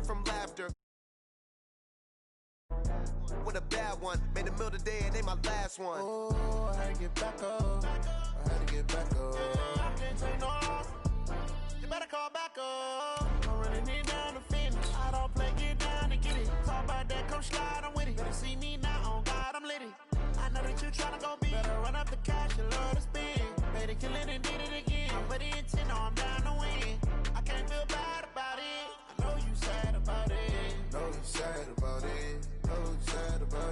burn from laughter. With a bad one, made the middle today and they my last one. Oh, I had to get back up. I had to get back up. I can't take no loss. You better call back up. I'm running it down to finish. I don't play, get down and get it. Talk about that, come slide, I'm with it. Better see me now, on God, I'm litty. I know that you tryna go big. Better run up the cash, you love to spend. Better kill it and did it again. I put in 10, I'm down to win. I can't feel bad about it. I know you sad about it. Know you sad about it.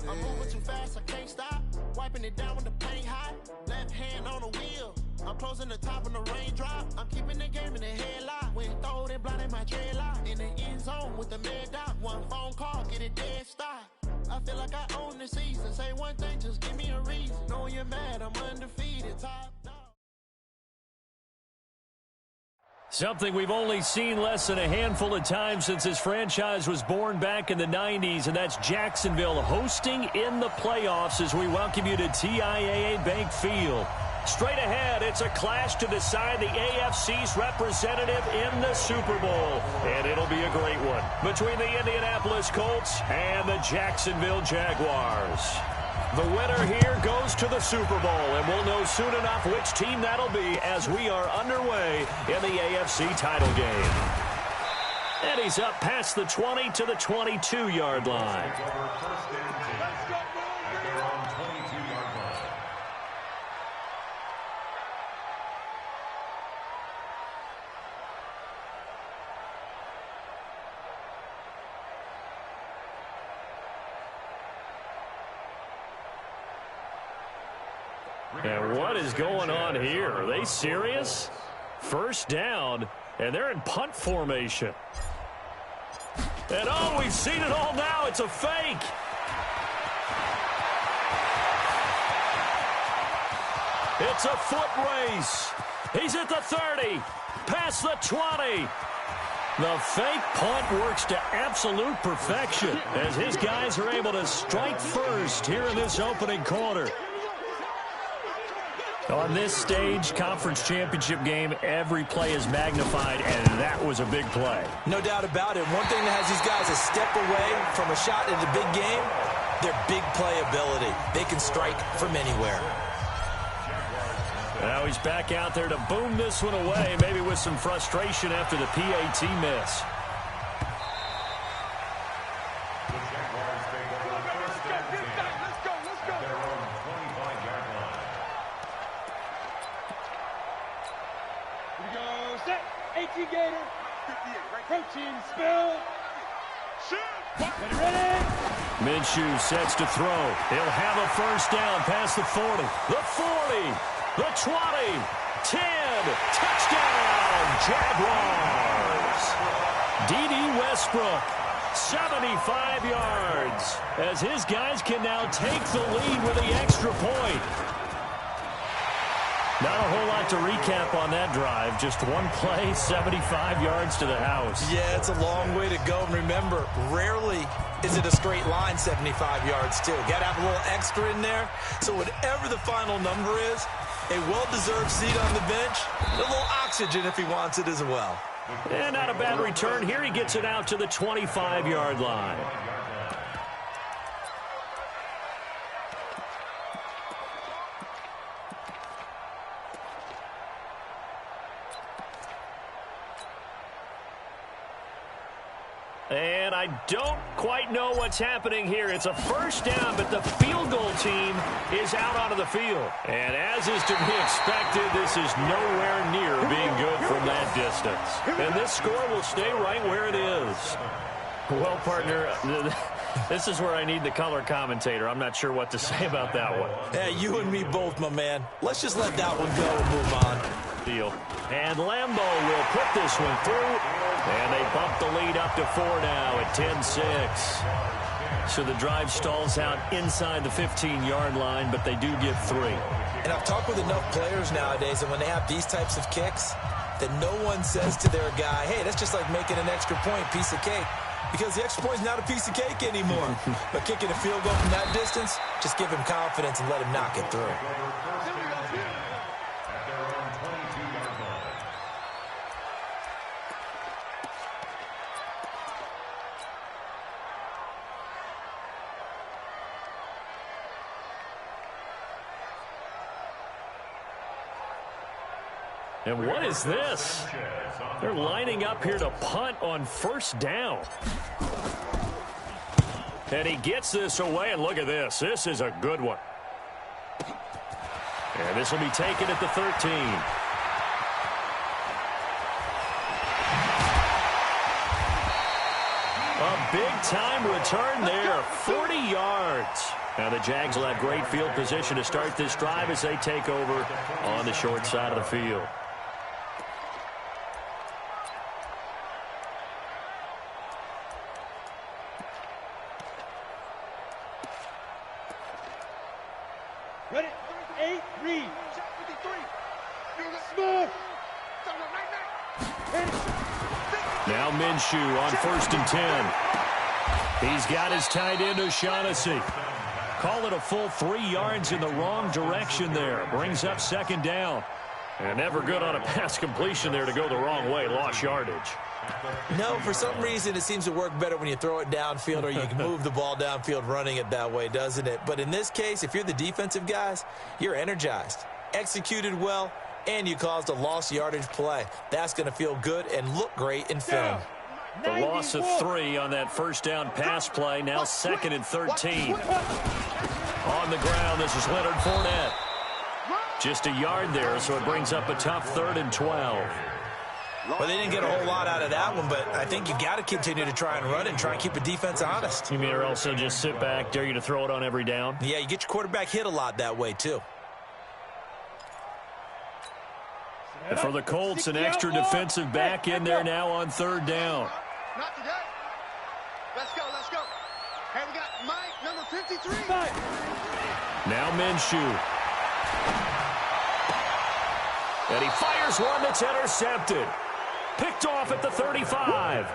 I'm moving too fast, I can't stop. Wiping it down with the paint hot. Left hand on the wheel. I'm closing the top on the raindrop. I'm keeping the game in the headlock. When throwed and blinded my dreadlock. In the end zone with the mad dot. One phone call, get it dead stop. I feel like I own the season. Say one thing, just give me a reason. Knowing you're mad, I'm undefeated. Top dog. Something we've only seen less than a handful of times since this franchise was born back in the 90s, and that's Jacksonville hosting in the playoffs as we welcome you to TIAA Bank Field. Straight ahead, it's a clash to decide the AFC's representative in the Super Bowl, and it'll be a great one between the Indianapolis Colts and the Jacksonville Jaguars. The winner here goes to the Super Bowl, and we'll know soon enough which team that'll be as we are underway in the AFC title game. And he's up past the 20 to the 22-yard line. And what is going on here? Are they serious? First down, and they're in punt formation. And oh, we've seen it all now. It's a fake. It's a foot race. He's at the 30, past the 20. The fake punt works to absolute perfection as his guys are able to strike first here in this opening quarter. On this stage, conference championship game, every play is magnified, and that was a big play. No doubt about it. One thing that has these guys a step away from a shot at a big game, their big play ability. They can strike from anywhere. Now he's back out there to boom this one away, maybe with some frustration after the PAT miss. Minshew sets to throw. He'll have a first down past the 40. The 40. The 20. 10. Touchdown, Jaguars. D.D. Westbrook, 75 yards, as his guys can now take the lead with the extra point. Not a whole lot to recap on that drive. Just one play, 75 yards to the house. Yeah, it's a long way to go. And remember, rarely is it a straight line 75 yards, too. Got to have a little extra in there. So whatever the final number is, a well-deserved seat on the bench, a little oxygen if he wants it as well. And not a bad return. Here he gets it out to the 25-yard line. And I don't quite know what's happening here. It's a first down, but the field goal team is out onto the field. And as is to be expected, this is nowhere near being good from that distance. And this score will stay right where it is. Well, partner, this is where I need the color commentator. I'm not sure what to say about that one. Hey, you and me both, my man. Let's just let that one go and move on. Deal. And Lambeau will put this one through. And they bump the lead up to 4 now at 10-6. So the drive stalls out inside the 15-yard line, but they do get 3. And I've talked with enough players nowadays, and when they have these types of kicks, that no one says to their guy, hey, that's just like making an extra point, piece of cake. Because the extra point is not a piece of cake anymore. But kicking a field goal from that distance, just give him confidence and let him knock it through. And what is this? They're lining up here to punt on first down. And he gets this away, and look at this. This is a good one. And this will be taken at the 13. A big-time return there, 40 yards. Now the Jags will have great field position to start this drive as they take over on the short side of the field. Ready? 8, read. Check 53. Smooth. Now Minshew on 1st and 10. He's got his tight end O'Shaughnessy. Call it a full 3 yards in the wrong direction there. Brings up 2nd down. And never good on a pass completion there to go the wrong way. Lost yardage. No, for some reason it seems to work better when you throw it downfield or you can move the ball downfield running it that way, doesn't it? But in this case, if you're the defensive guys, you're energized, executed well, and you caused a lost yardage play. That's going to feel good and look great in film. The loss of 3 on that first down pass play. Now 2nd and 13. On the ground, this is Leonard Fournette. Just a yard there, so it brings up a tough 3rd and 12. Well, they didn't get a whole lot out of that one, but I think you got to continue to try and run and try and keep the defense honest. You mean or also just sit back, dare you to throw it on every down? Yeah, you get your quarterback hit a lot that way, too. And for the Colts, an extra defensive back in there now on 3rd down. Not today. Let's go, let's go. Hey, we got Mike, number 53. Now Minshew. And he fires one that's intercepted. Picked off at the 35.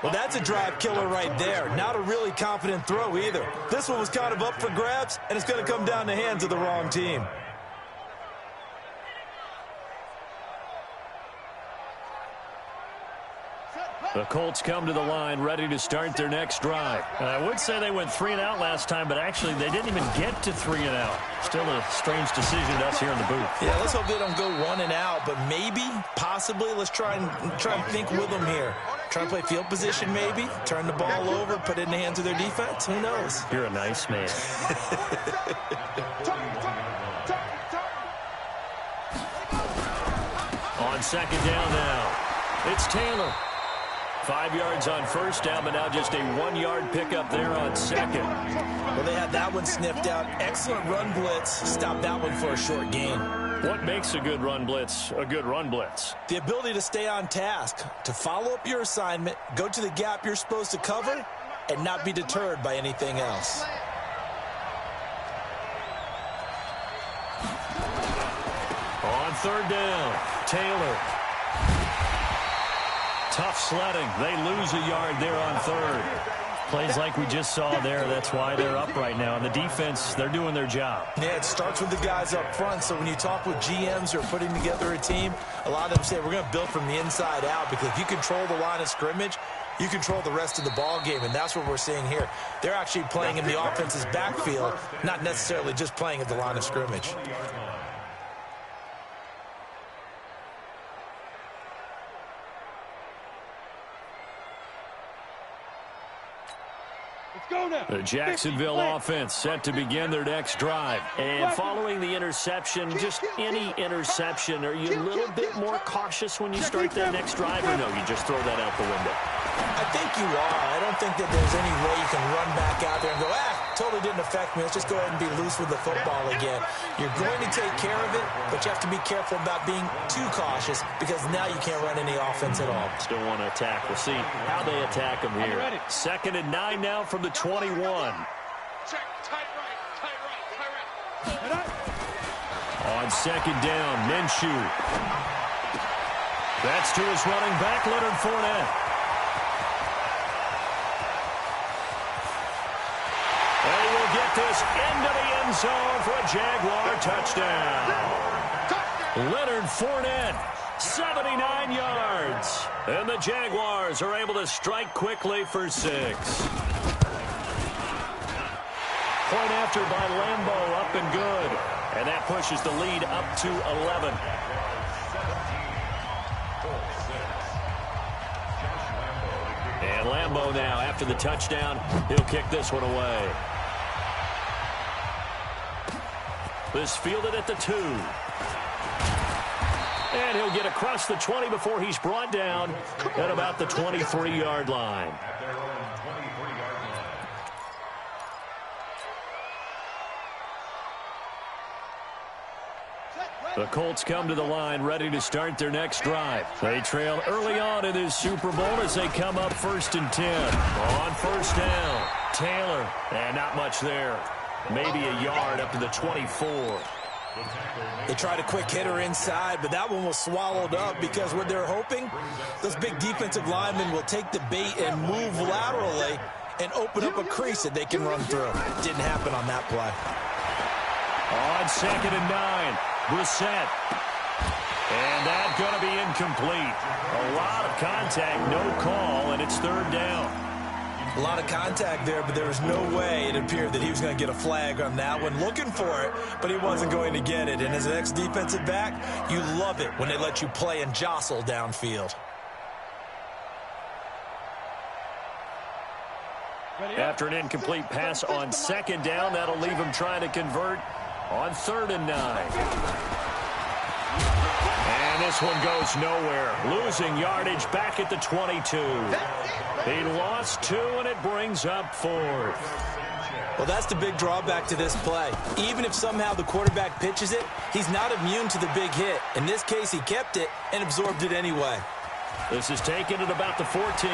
Well, that's a drive killer right there. Not a really confident throw either. This one was kind of up for grabs, and it's going to come down the hands of the wrong team. The Colts come to the line ready to start their next drive. I would say they went 3 and out last time, but actually they didn't even get to 3 and out. Still a strange decision to us here in the booth. Yeah, let's hope they don't go 1 and out, but maybe, possibly, let's try and think with them here. Try and play field position maybe, turn the ball over, put it in the hands of their defense. Who knows? You're a nice man. On 2nd down now, it's Taylor. 5 yards on first down, but now just a 1-yard pickup there on 2nd. Well, they had that one sniffed out. Excellent run blitz. Stopped that one for a short gain. What makes a good run blitz a good run blitz? The ability to stay on task, to follow up your assignment, go to the gap you're supposed to cover, and not be deterred by anything else. On 3rd down, Taylor. Tough sledding. They lose a yard there on 3rd. Plays like we just saw there. That's why they're up right now. And the defense, they're doing their job. Yeah, it starts with the guys up front. So when you talk with GMs who are putting together a team, a lot of them say we're going to build from the inside out, because if you control the line of scrimmage, you control the rest of the ball game, and that's what we're seeing here. They're actually playing in the offense's backfield, not necessarily just playing at the line of scrimmage. The Jacksonville offense set to begin their next drive. And following the interception, just any interception, are you a little bit more cautious when you start that next drive, or no, you just throw that out the window? I think you are. I don't think that there's any way you can run back out there and go, totally didn't affect me. Let's just go ahead and be loose with the football again. You're going to take care of it, but you have to be careful about being too cautious, because now you can't run any offense at all. Still want to attack. We'll see how they attack them here. 2nd and 9 now from the 21. Check, tight right. On 2nd down, Minshew. That's to his running back, Leonard Fournette. And he will get this into the end zone for a Jaguar touchdown. Leonard Fournette, 79 yards. And the Jaguars are able to strike quickly for 6. Point after by Lambeau, up and good. And that pushes the lead up to 11. And Lambeau now, after the touchdown, he'll kick this one away. This fielded at the 2. And he'll get across the 20 before he's brought down at about the 23-yard line. The Colts come to the line ready to start their next drive. They trail early on in this Super Bowl as they come up 1st and 10. On first down, Taylor. And not much there. Maybe a yard up to the 24. They tried a quick hitter inside, but that one was swallowed up because what they're hoping, those big defensive linemen will take the bait and move laterally and open up a crease that they can run through. Didn't happen on that play. On 2nd and 9, Brissett. And that's going to be incomplete. A lot of contact, no call, and it's 3rd down. A lot of contact there, but there was no way it appeared that he was going to get a flag on that one. Looking for it, but he wasn't going to get it. And as an ex-defensive back, you love it when they let you play and jostle downfield. After an incomplete pass on 2nd down, that'll leave him trying to convert on 3rd and 9. And this one goes nowhere. Losing yardage back at the 22. He lost 2, and it brings up 4th. Well, that's the big drawback to this play. Even if somehow the quarterback pitches it, he's not immune to the big hit. In this case, he kept it and absorbed it anyway. This is taken at about the 14.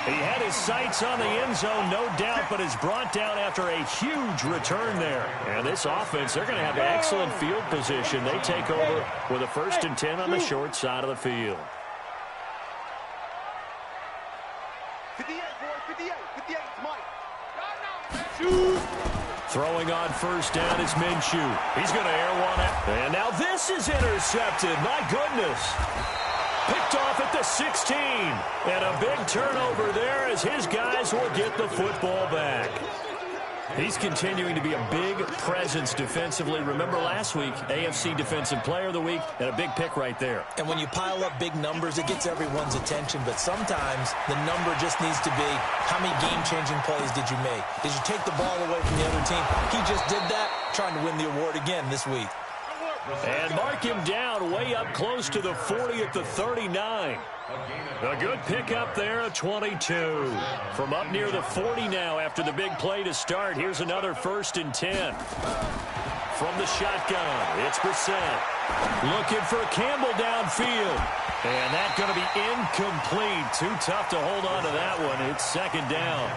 He had his sights on the end zone, no doubt, but is brought down after a huge return there. And this offense, they're going to have excellent field position. They take over with a 1st and 10 on the short side of the field. 58, boy, 58, 58, Mike. Throwing on 1st down is Minshew. He's going to air one out. And now this is intercepted. My goodness. Picked off at the 16. And a big turnover there as his guys will get the football back. He's continuing to be a big presence defensively. Remember last week, AFC Defensive Player of the Week, and a big pick right there. And when you pile up big numbers, it gets everyone's attention. But sometimes the number just needs to be, how many game-changing plays did you make? Did you take the ball away from the other team? He just did that, trying to win the award again this week. And mark him down way up close to the 40 at the 39. A good pickup there, a 22. From up near the 40 now after the big play to start. Here's another 1st and 10. From the shotgun, it's Brissett. Looking for Campbell downfield. And that's going to be incomplete. Too tough to hold on to that one. It's 2nd down.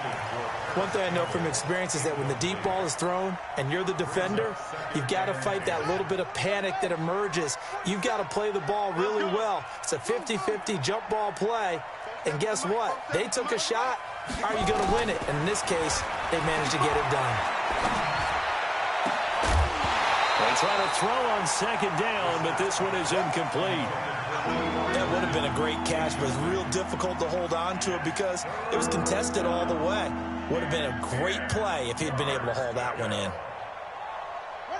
One thing I know from experience is that when the deep ball is thrown and you're the defender, you've got to fight that little bit of panic that emerges. You've got to play the ball really well. It's a 50-50 jump ball play. And guess what? They took a shot. How are you going to win it? And in this case, they managed to get it done. They try to throw on 2nd down, but this one is incomplete. That would have been a great catch, but it's real difficult to hold on to it because it was contested all the way. Would have been a great play if he'd been able to haul that one in.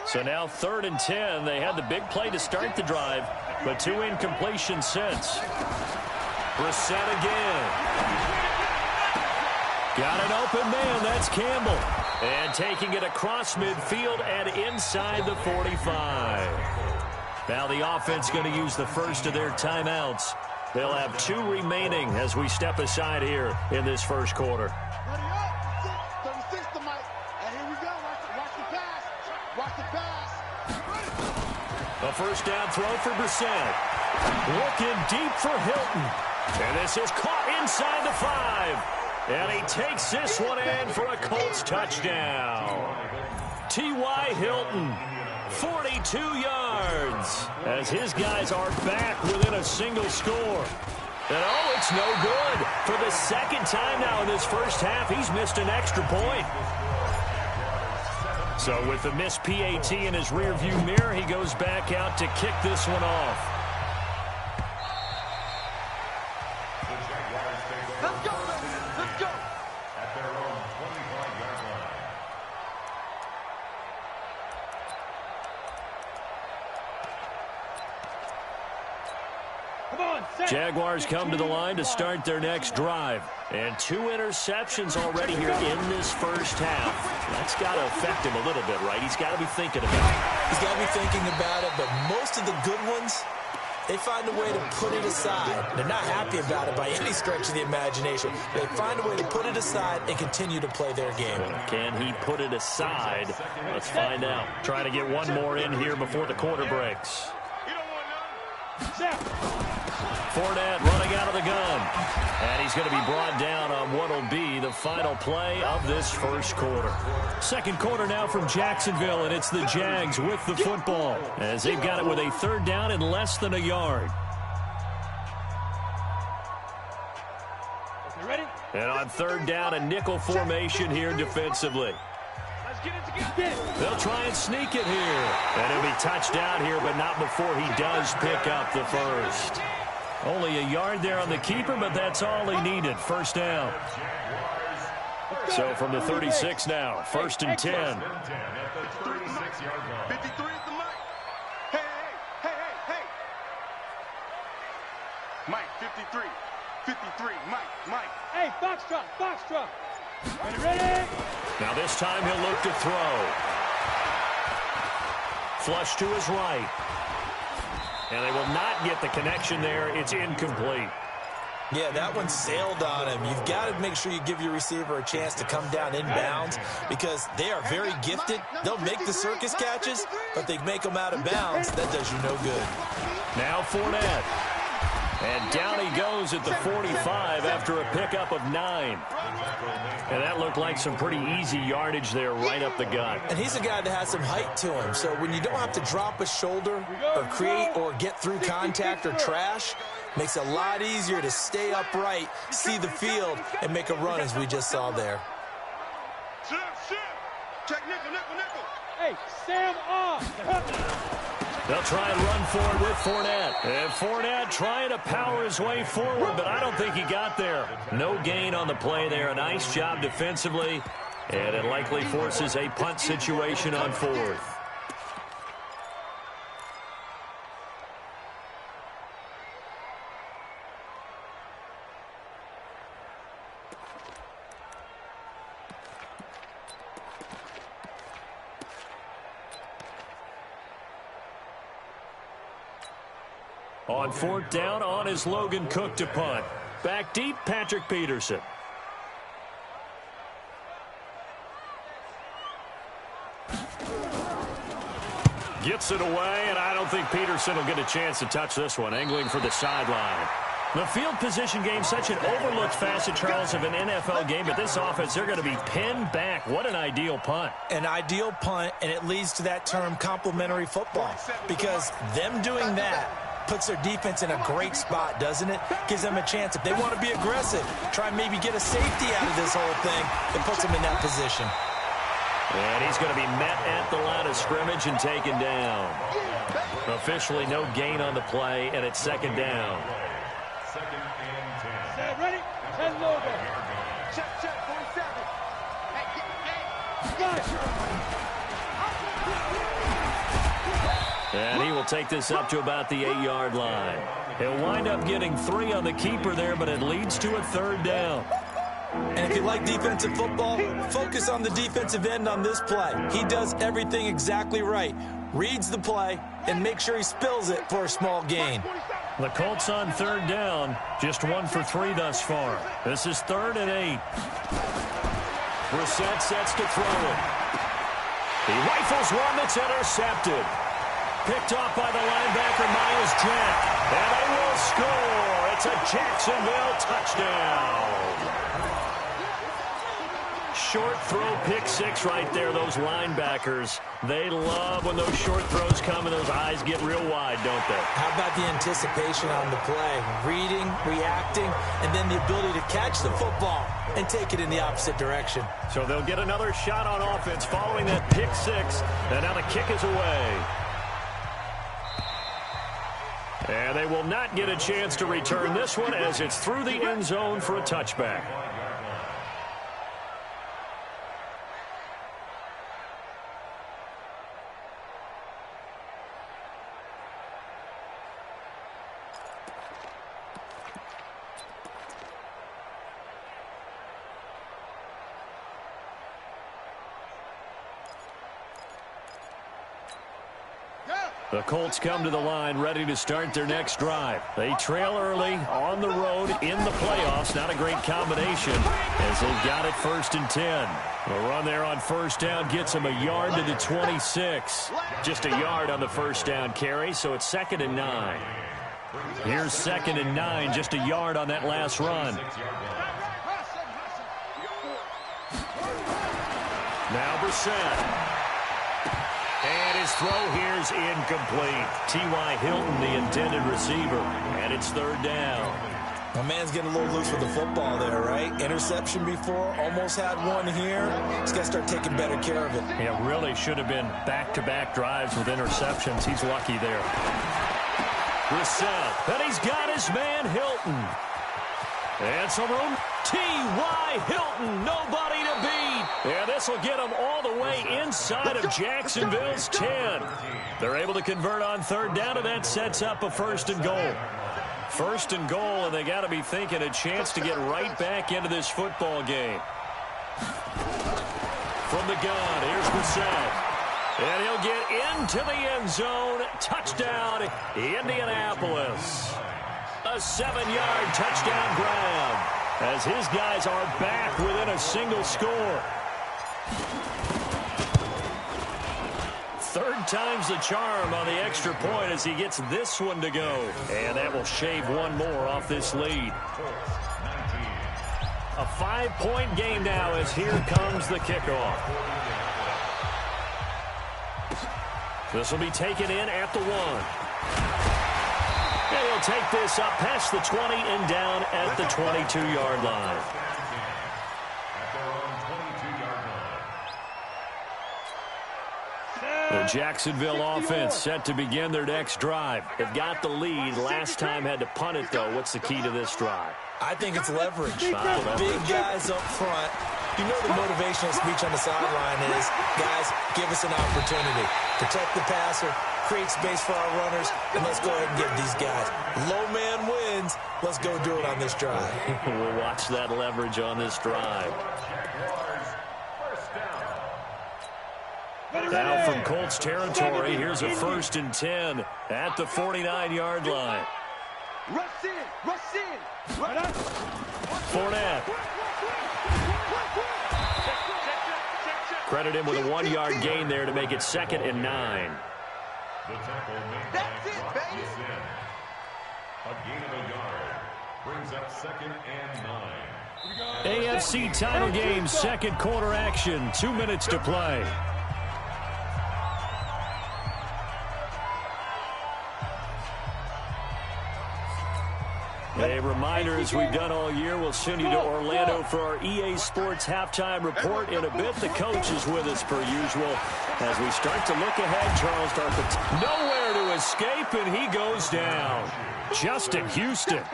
So now 3rd and 10. They had the big play to start the drive, but 2 incompletions since. Brissett again. Got an open man. That's Campbell. And taking it across midfield and inside the 45. Now the offense going to use the first of their timeouts. They'll have 2 remaining as we step aside here in this first quarter. A 1st down throw for Brissett. Looking deep for Hilton. And this is caught inside the 5. And he takes this one in for a Colts touchdown. T.Y. Hilton, 42 yards, as his guys are back within a single score. And oh, it's no good. For the 2nd time now in this first half, he's missed an extra point. So with the missed PAT in his rearview mirror, he goes back out to kick this one off. Let's go, let's go. At their own 25-yard line. Jaguars come to the line to start their next drive. And 2 interceptions already here in this first half. That's got to affect him a little bit, right? He's got to be thinking about it. He's got to be thinking about it, but most of the good ones, they find a way to put it aside. They're not happy about it by any stretch of the imagination. They find a way to put it aside and continue to play their game. Can he put it aside? Let's find out. Trying to get one more in here before the quarter breaks. Fournette running out of the gun. And he's going to be brought down on what will be the final play of this first quarter. Second quarter now from Jacksonville, and it's the Jags with the football as they've got it with a third down and less than a yard. And on third down, a nickel formation here defensively. They'll try and sneak it here. And it'll be touchdown here, but not before he does pick up the first. Only a yard there on the keeper, but that's all he needed. First down. So from the 36 now, first and 10. 53 at the mic. Hey. Mike, 53. 53, Mike. Hey, Foxtrot. Ready? Now this time he'll look to throw. Flush to his right. And they will not get the connection there. It's incomplete. Yeah, that one sailed on him. You've got to make sure you give your receiver a chance to come down inbounds because they are very gifted. They'll make the circus catches, but they make them out of bounds. That does you no good. Now Fournette. And down he goes at the 45 after a pickup of 9. And that looked like some pretty easy yardage there right up the gut. And he's a guy that has some height to him. So when you don't have to drop a shoulder or create or get through contact or trash, makes it a lot easier to stay upright, see the field, and make a run as we just saw there. Check nickel. Hey, Sam off. They'll try and run forward with Fournette. And Fournette trying to power his way forward, but I don't think he got there. No gain on the play there. A nice job defensively, and it likely forces a punt situation on fourth. On fourth down, on is Logan Cook to punt. Back deep, Patrick Peterson. Gets it away, and I don't think Peterson will get a chance to touch this one. Angling for the sideline. The field position game, such an overlooked facet, Charles, of an NFL game. But this offense, they're going to be pinned back. What an ideal punt. An ideal punt, and it leads to that term complementary football. Because them doing that puts their defense in a great spot, doesn't it? Gives them a chance. If they want to be aggressive, try and maybe get a safety out of this whole thing, it puts them in that position. And he's going to be met at the line of scrimmage and taken down. Officially no gain on the play, and it's second down. Ready? 10 logo. Check, 47. And he will take this up to about the 8-yard line. He'll wind up getting 3 on the keeper there, but it leads to a third down. And if you like defensive football, focus on the defensive end on this play. He does everything exactly right. Reads the play and make sure he spills it for a small gain. The Colts on third down, just 1 for 3 thus far. This is 3rd and 8. Brissett sets to throw it. He rifles one that's intercepted. Picked off by the linebacker, Miles Jack. And they will score. It's a Jacksonville touchdown. Short throw, pick 6 right there. Those linebackers, they love when those short throws come and those eyes get real wide, don't they? How about the anticipation on the play? Reading, reacting, and then the ability to catch the football and take it in the opposite direction. So they'll get another shot on offense following that pick 6. And now the kick is away. And they will not get a chance to return this one as it's through the end zone for a touchback. The Colts come to the line ready to start their next drive. They trail early on the road in the playoffs. Not a great combination as they've got it 1st and 10. The run there on first down gets them a yard to the 26. Just a yard on the first down carry, so it's 2nd and 9. Here's 2nd and 9, just a yard on that last run. Now Brissett. And his throw here's incomplete. T.Y. Hilton, the intended receiver. And it's 3rd down. My man's getting a little loose with the football there, right? Interception before, almost had one here. He's got to start taking better care of it. Yeah, really should have been back-to-back drives with interceptions. He's lucky there. Brissett, and he's got his man Hilton. And some room. T.Y. Hilton, nobody to beat. Yeah, this will get them all the way inside of Jacksonville's 10. They're able to convert on 3rd down, and that sets up a 1st and goal. 1st and goal, and they got to be thinking a chance to get right back into this football game. From the gun, here's Brissett. And he'll get into the end zone. Touchdown, Indianapolis. A 7-yard touchdown grab as his guys are back within a single score. 3rd time's the charm on the extra point as he gets this one to go. And that will shave one more off this lead. A 5-point game now as here comes the kickoff. This will be taken in at the 1. And he'll take this up past the 20 and down at the 22-yard line. The Jacksonville offense set to begin their next drive. They've got the lead. Last time had to punt it, though. What's the key to this drive? I think it's leverage. Big guys up front. You know the motivational speech on the sideline is, guys, give us an opportunity. Protect the passer, create space for our runners, and let's go ahead and get these guys. Low man wins. Let's go do it on this drive. We'll watch that leverage on this drive. Now from Colts territory, here's a 1st and 10 at the 49-yard line. Rush in. Fournette. Credit him with a 1-yard gain there to make it 2nd and 9. That's it, baby. A gain of a yard brings up 2nd and 9. AFC title game, 2nd quarter action. 2 minutes to play. A reminder, as we've done all year, we'll send you to Orlando for our EA Sports halftime report in a bit. The coach is with us per usual. As we start to look ahead, Charles Darpet nowhere to escape, and he goes down. Justin Houston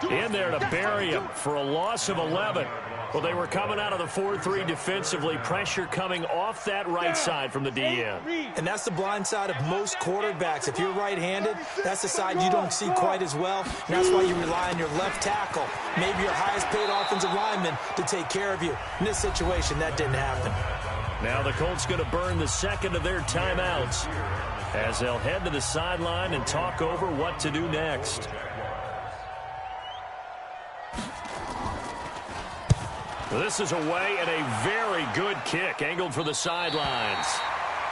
in there to bury him for a loss of 11. Well, they were coming out of the 4-3 defensively. Pressure coming off that right side from the DN. And that's the blind side of most quarterbacks. If you're right-handed, that's the side you don't see quite as well. And that's why you rely on your left tackle, maybe your highest-paid offensive lineman, to take care of you. In this situation, that didn't happen. Now the Colts going to burn the 2nd of their timeouts as they'll head to the sideline and talk over what to do next. This is away and a very good kick angled for the sidelines.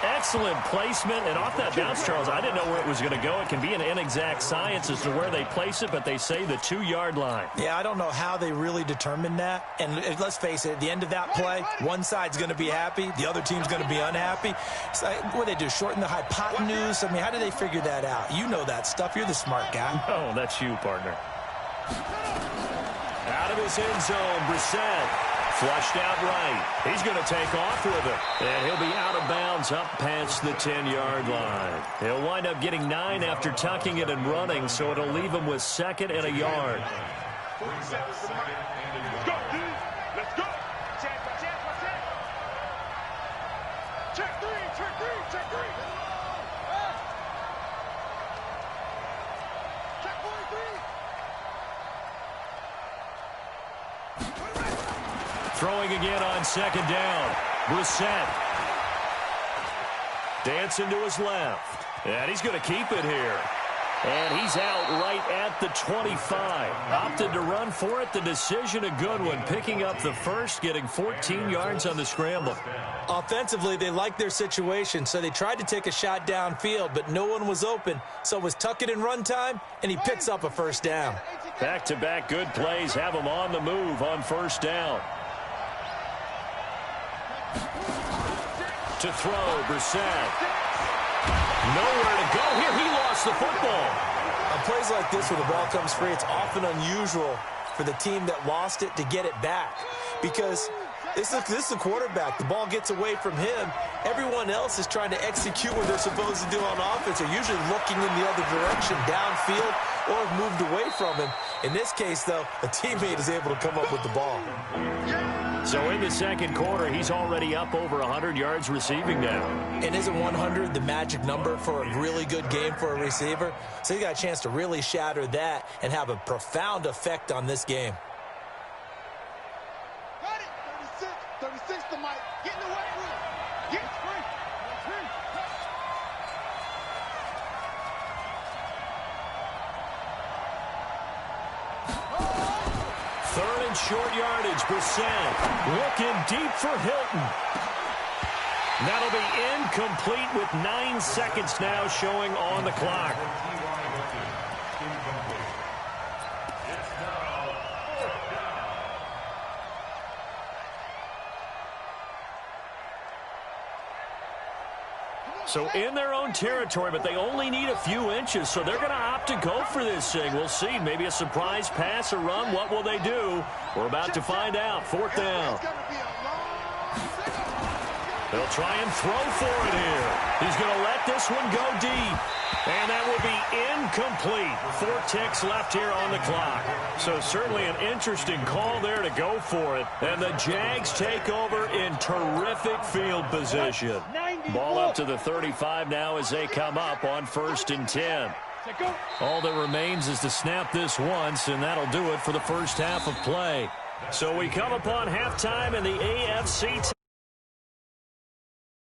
Excellent placement, and off that bounce, Charles, I didn't know where it was going to go. It can be an inexact science as to where they place it, but they say the 2-yard line. Yeah, I don't know how they really determined that. And let's face it, at the end of that play, one side's going to be happy, the other team's going to be unhappy. It's like, what do they do, shorten the hypotenuse? I mean, how do they figure that out? You know that stuff. You're the smart guy. Oh, that's you, partner. Out of his end zone, Brissett. Flushed out right. He's going to take off with it. And he'll be out of bounds up past the 10-yard line. He'll wind up getting 9 after tucking it and running, so it'll leave him with 2nd and a yard. Let's go, dude. Let's go. Check. Check 3. Check 3. Check 43. Throwing again on 2nd down. Brissett. Dancing to his left. And he's going to keep it here. And he's out right at the 25. Opted to run for it. The decision a good one. Picking up the first, getting 14 yards on the scramble. Offensively, they liked their situation, so they tried to take a shot downfield, but no one was open. So it was tuck it in run time, and he picks up a first down. Back-to-back good plays have him on the move on first down. To throw, Brissett. Nowhere to go here. He lost the football. On plays like this where the ball comes free, it's often unusual for the team that lost it to get it back. Because this is the quarterback. The ball gets away from him. Everyone else is trying to execute what they're supposed to do on offense. They're usually looking in the other direction, downfield, or have moved away from him. In this case, though, a teammate is able to come up with the ball. So in the second quarter, he's already up over 100 yards receiving now. And isn't 100 the magic number for a really good game for a receiver? So he got a chance to really shatter that and have a profound effect on this game. Got it. 36. 36 to Mike. Get in the way with it. Get free. Third and short yardage. Brissett looking deep for Hilton. That'll be incomplete with 9 seconds now showing on the clock. So in their own territory, but they only need a few inches, so they're going to opt to go for this thing. We'll see. Maybe a surprise pass or run. What will they do? We're about to find out. Fourth down. They'll try and throw for it here. He's going to let this one go deep. And that will be incomplete. 4 ticks left here on the clock. So certainly an interesting call there to go for it. And the Jags take over in terrific field position. Ball up to the 35 now as they come up on 1st and 10. All that remains is to snap this once, and that'll do it for the first half of play. So we come upon halftime in the AFC.